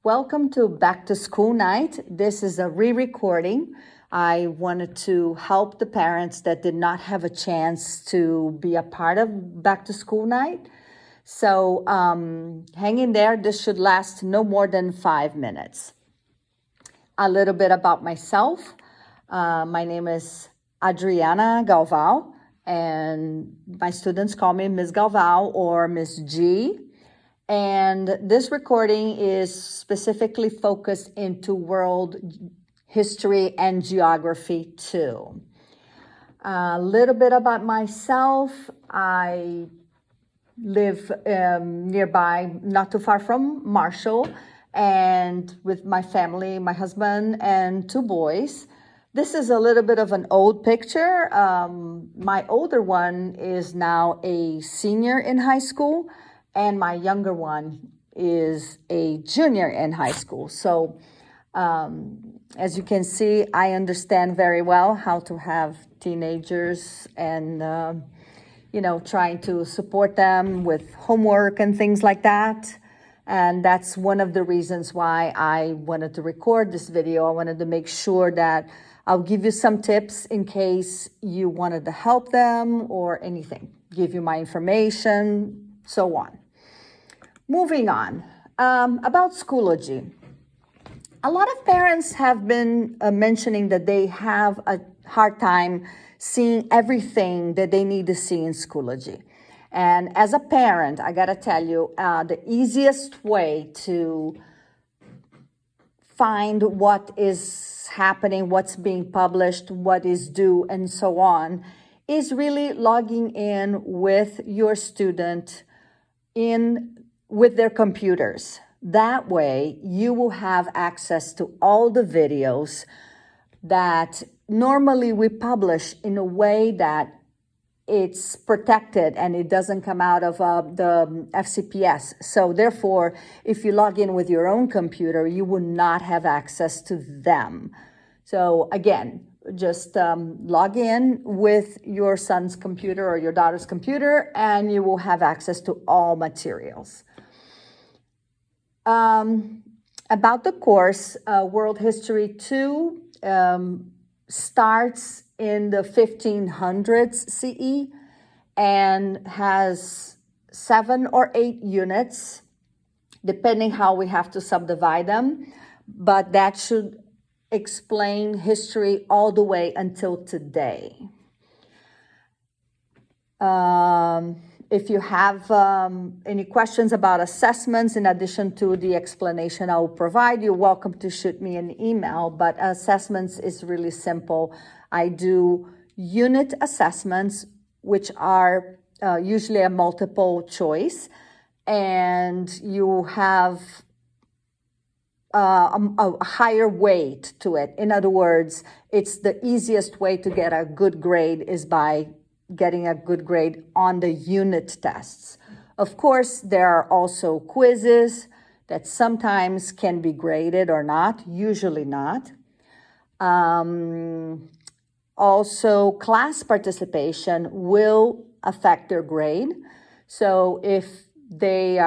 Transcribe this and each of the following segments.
Welcome to Back to School Night. This is a re-recording. I wanted to help the parents that did not have a chance to be a part of Back to School Night. So hang in there. This should last no more than 5 minutes. A little bit about myself. My name is Adriana Galval, and my students call me Ms. Galval or Ms. G. And this recording is specifically focused into world history and geography too. A little bit about myself. I live nearby, not too far from Marshall, and with my family, my husband and 2 boys. This is a little bit of an old picture. My older one is now a senior in high school, and my younger one is a junior in high school. So as you can see, I understand very well how to have teenagers and, trying to support them with homework and things like that. And that's one of the reasons why I wanted to record this video. I wanted to make sure that I'll give you some tips in case you wanted to help them or anything, give you my information, so on. Moving on, about Schoology. A lot of parents have been mentioning that they have a hard time seeing everything that they need to see in Schoology. And as a parent, I gotta tell you, the easiest way to find what is happening, what's being published, what is due, and so on, is really logging in with your student with their computers. That way, you will have access to all the videos that normally we publish in a way that it's protected and it doesn't come out of the FCPS. So therefore, if you log in with your own computer, you will not have access to them. So again, just log in with your son's computer or your daughter's computer, and you will have access to all materials. About the course, World History 2 starts in the 1500s CE and has 7 or 8 units, depending how we have to subdivide them, but that should explain history all the way until today. If you have any questions about assessments, in addition to the explanation I will provide, you're welcome to shoot me an email, but assessments is really simple. I do unit assessments, which are usually a multiple choice, and you have a higher weight to it. In other words, it's the easiest way to get a good grade is by getting a good grade on the unit tests. Of course, there are also quizzes that sometimes can be graded or not, usually not. Also, class participation will affect their grade. So if they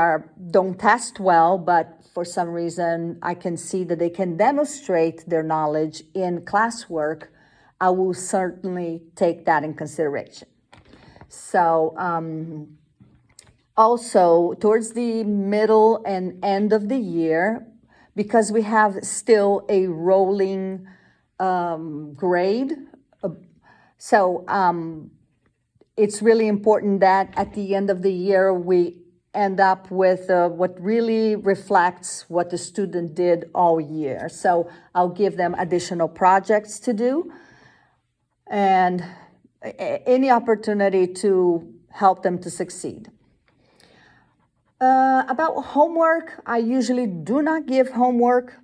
don't test well, but for some reason I can see that they can demonstrate their knowledge in classwork, I will certainly take that in consideration. So also towards the middle and end of the year, because we have still a rolling grade, so it's really important that at the end of the year we end up with what really reflects what the student did all year. So I'll give them additional projects to do and any opportunity to help them to succeed. About homework, I usually do not give homework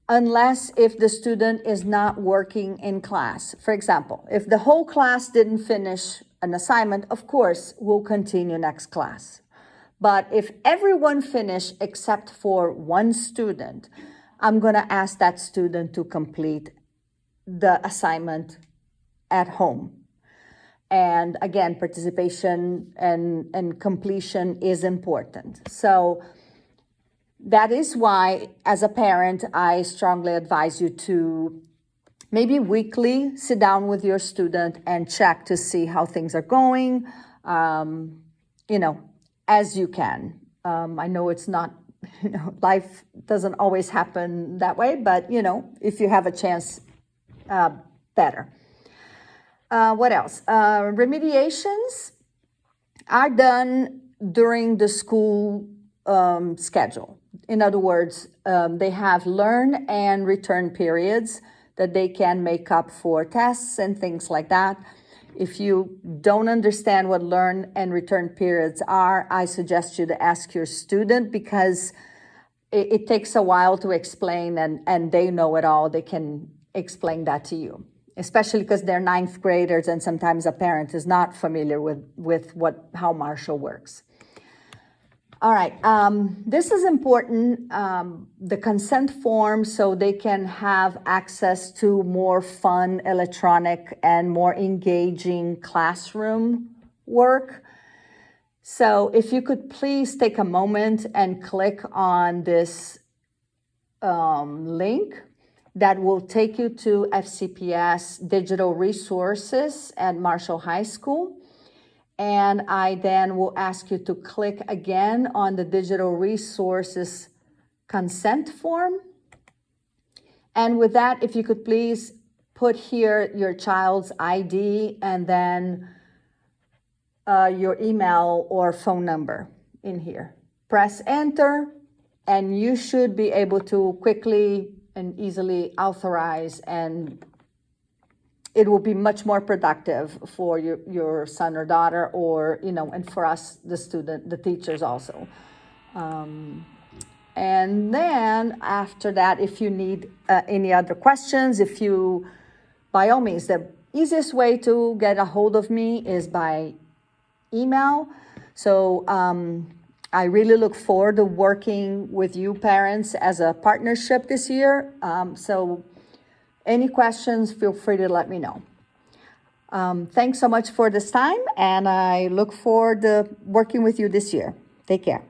unless if the student is not working in class. For example, if the whole class didn't finish an assignment, of course, we'll continue next class. But if everyone finished except for one student, I'm gonna ask that student to complete the assignment at home. And again, participation and completion is important. So that is why, as a parent, I strongly advise you to maybe weekly sit down with your student and check to see how things are going, you know, as you can. I know it's not, life doesn't always happen that way, but, if you have a chance, better. What else? Remediations are done during the school schedule. In other words, they have learn and return periods that they can make up for tests and things like that. If you don't understand what learn and return periods are, I suggest you to ask your student, because it takes a while to explain, and they know it all. They can explain that to you, especially because they're ninth graders, and sometimes a parent is not familiar with how Marshall works. All right, this is important, the consent form, so they can have access to more fun, electronic, and more engaging classroom work. So if you could please take a moment and click on this link that will take you to FCPS Digital Resources at Marshall High School. And I then will ask you to click again on the Digital Resources consent form. And with that, if you could please put here your child's ID and then your email or phone number in here. Press enter, and you should be able to quickly and easily authorize, and it will be much more productive for your son or daughter, or, and for us, the teachers also. And then after that, if you need any other questions, by all means, the easiest way to get a hold of me is by email. So I really look forward to working with you parents as a partnership this year. So any questions, feel free to let me know. Thanks so much for this time, and I look forward to working with you this year. Take care.